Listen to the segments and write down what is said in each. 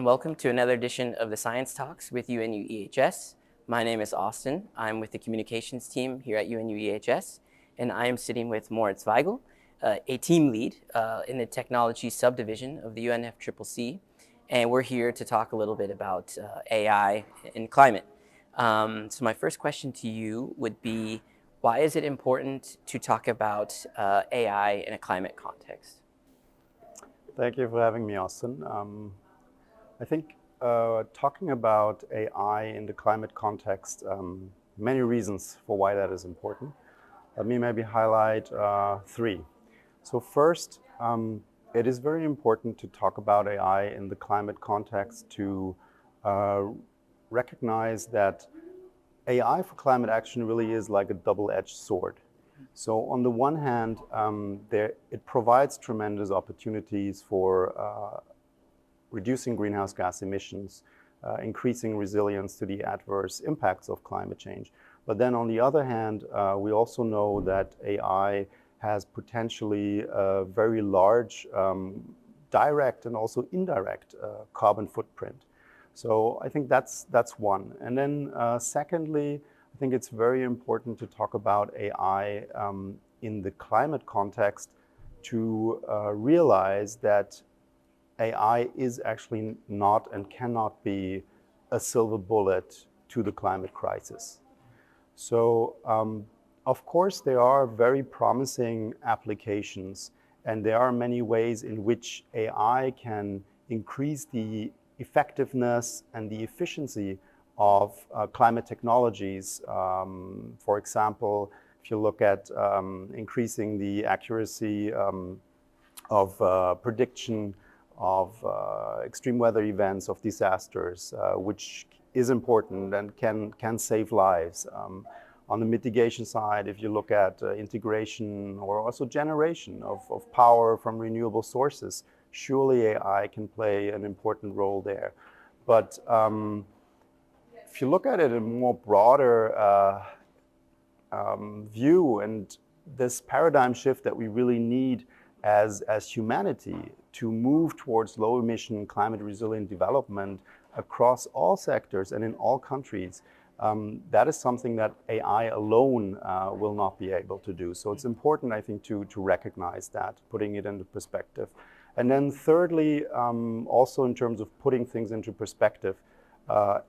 welcome to another edition of the Science Talks with UNU-EHS. My name is Austin. I'm with the communications team here at UNU-EHS, and I am sitting with Moritz Weigel, a team lead in the technology subdivision of the UNFCCC, and we're here to talk a little bit about AI and climate. So my first question to you would be, why is it important to talk about AI in a climate context? Thank you for having me, Austin. I think talking about AI in the climate context, many reasons for why that is important. Let me maybe highlight three. So first, it is very important to talk about AI in the climate context to recognize that AI for climate action really is like a double-edged sword. So on the one hand, it provides tremendous opportunities for reducing greenhouse gas emissions, increasing resilience to the adverse impacts of climate change. But then on the other hand, we also know that AI has potentially a very large direct and also indirect carbon footprint. So I think that's one. And then secondly, I think it's very important to talk about AI in the climate context to realize that AI is actually not and cannot be a silver bullet to the climate crisis. So of course there are very promising applications, and there are many ways in which AI can increase the effectiveness and the efficiency of climate technologies. For example, if you look at increasing the accuracy of prediction of extreme weather events, of disasters, which is important and can save lives. On the mitigation side, if you look at integration or also generation of power from renewable sources, surely AI can play an important role there. But if you look at it in a more broader view, and this paradigm shift that we really need as humanity to move towards low emission, climate resilient development across all sectors and in all countries, that is something that AI alone will not be able to do. So it's important, I think, to recognize that, putting it into perspective. And then thirdly, also in terms of putting things into perspective,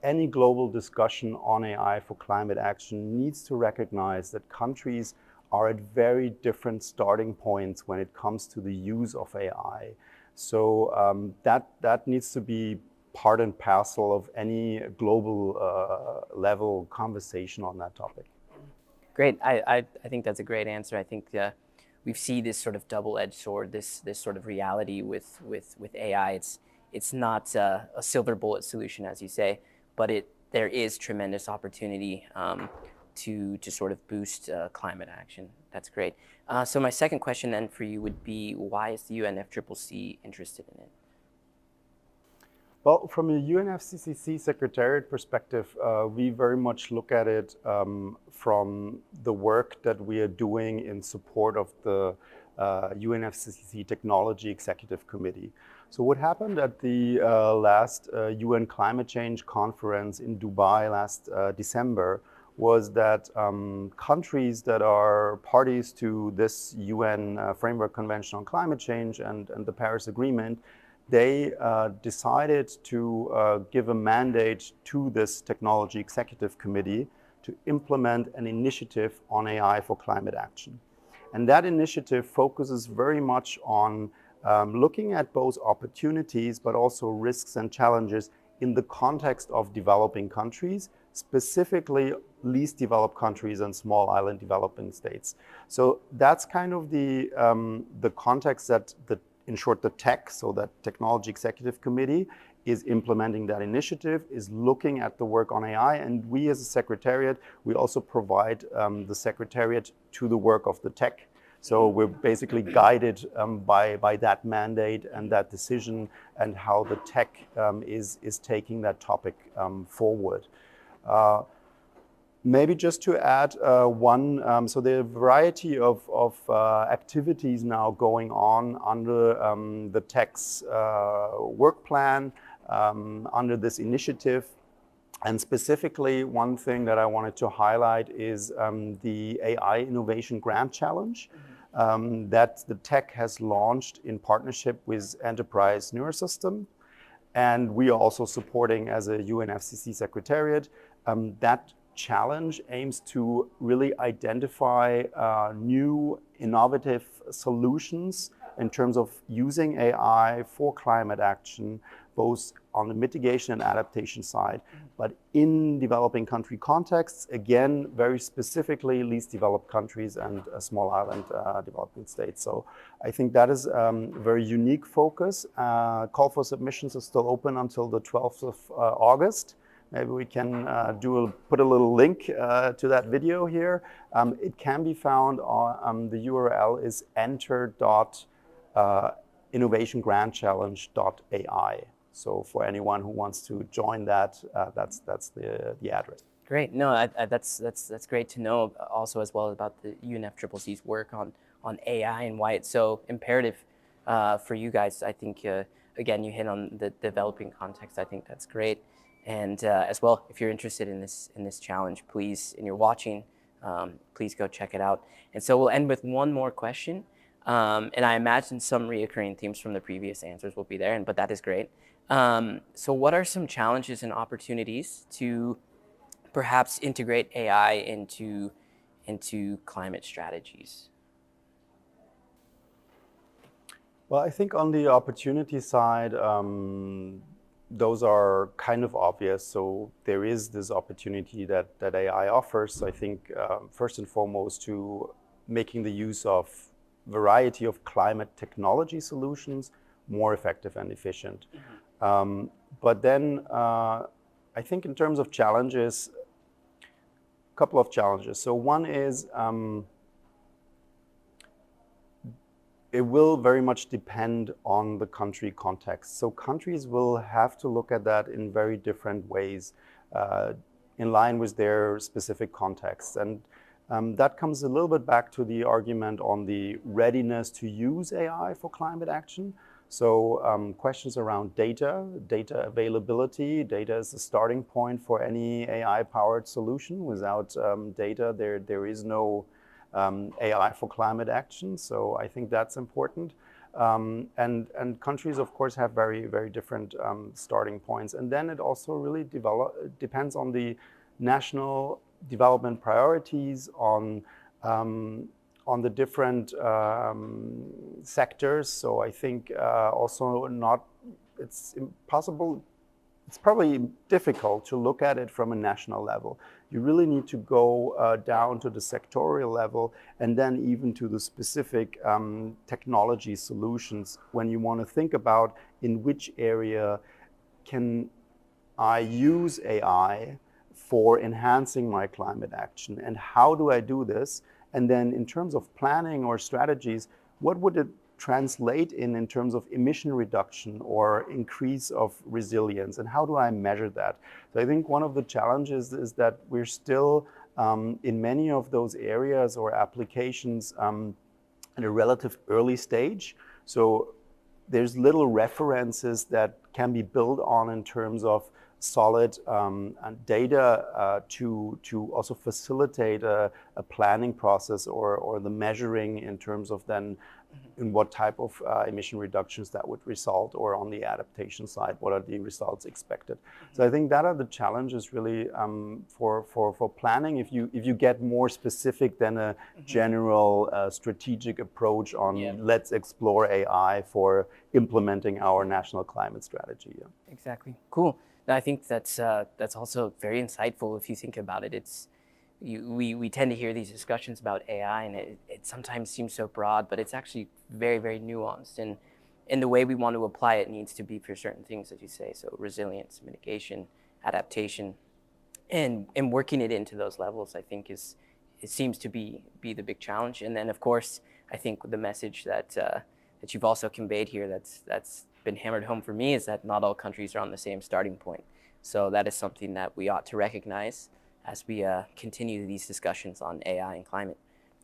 any global discussion on AI for climate action needs to recognize that countries are at very different starting points when it comes to the use of AI. So that needs to be part and parcel of any global level conversation on that topic. Great. I think that's a great answer. I think we see this sort of double-edged sword, this sort of reality with AI. It's not a silver bullet solution, as you say, but there is tremendous opportunity to sort of boost climate action. That's great. So my second question then for you would be, why is the UNFCCC interested in it? Well, from a UNFCCC Secretariat perspective, we very much look at it from the work that we are doing in support of the UNFCCC Technology Executive Committee. So what happened at the last UN Climate Change Conference in Dubai last December was that countries that are parties to this UN Framework Convention on Climate Change and the Paris Agreement, they decided to give a mandate to this Technology Executive Committee to implement an initiative on AI for climate action. And that initiative focuses very much on looking at both opportunities but also risks and challenges in the context of developing countries, specifically least developed countries and small island developing states. So that's kind of the context that in short, the TEC, so that Technology Executive Committee, is implementing that initiative, is looking at the work on AI, and we as a Secretariat, we also provide the Secretariat to the work of the TEC. So we're basically guided by that mandate and that decision and how the TEC is taking that topic forward. Maybe just to add one, so there are a variety of activities now going on under the TEC's work plan. under this initiative. And specifically, one thing that I wanted to highlight is the AI Innovation Grant Challenge that the tech has launched in partnership with Enterprise Neurosystem. And we are also supporting as a UNFCCC Secretariat. That challenge aims to really identify new innovative solutions in terms of using AI for climate action, both on the mitigation and adaptation side, but in developing country contexts, again, very specifically least developed countries and small island developing states. So I think that is a very unique focus. Call for submissions is still open until the 12th of August. Maybe we can put a little link to that video here. It can be found on the URL is enter.innovationgrantchallenge.ai. So for anyone who wants to join that, that's the address. Great. No, that's great to know. Also, as well about the UNFCCC's work on AI and why it's so imperative for you guys. I think again, you hit on the developing context. I think that's great. And as well, if you're interested in this challenge, please, and you're watching, please go check it out. And so we'll end with one more question. And I imagine some reoccurring themes from the previous answers will be there, but that is great. So what are some challenges and opportunities to perhaps integrate AI into climate strategies? Well, I think on the opportunity side, those are kind of obvious. So there is this opportunity that AI offers. So I think first and foremost to making the use of variety of climate technology solutions more effective and efficient. But then I think in terms of challenges, a couple of challenges. So one is it will very much depend on the country context. So countries will have to look at that in very different ways in line with their specific context. And that comes a little bit back to the argument on the readiness to use AI for climate action. So questions around data availability. Data is the starting point for any AI-powered solution. Without data, there is no AI for climate action. So I think that's important. And countries, of course, have very, very different starting points. And then it also really depends on the national development priorities, on the different sectors. So I think also it's impossible, it's probably difficult to look at it from a national level. You really need to go down to the sectorial level and then even to the specific technology solutions when you want to think about in which area can I use AI for enhancing my climate action, and how do I do this? And then in terms of planning or strategies, what would it translate in terms of emission reduction or increase of resilience, and how do I measure that? So I think one of the challenges is that we're still in many of those areas or applications at a relative early stage. So there's little references that can be built on in terms of solid data to also facilitate a planning process or the measuring in terms of then in what type of emission reductions that would result, or on the adaptation side, what are the results expected. So I think that are the challenges really for planning. If you get more specific than a general strategic approach on let's explore AI for implementing our national climate strategy. Yeah. Exactly. Cool. I think that's also very insightful if you think about it. We tend to hear these discussions about AI, and it sometimes seems so broad, but it's actually very, very nuanced. And in the way we want to apply it needs to be for certain things, as you say. So resilience, mitigation, adaptation, and working it into those levels, I think it seems to be the big challenge. And then, of course, I think the message that you've also conveyed here that's been hammered home for me is that not all countries are on the same starting point. So that is something that we ought to recognize as we continue these discussions on AI and climate.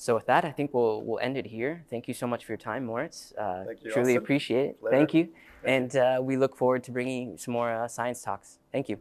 So with that, I think we'll end it here. Thank you so much for your time, Moritz. Thank you, Truly Austin. appreciate it. Pleasure. Thank you. And we look forward to bringing some more science talks. Thank you.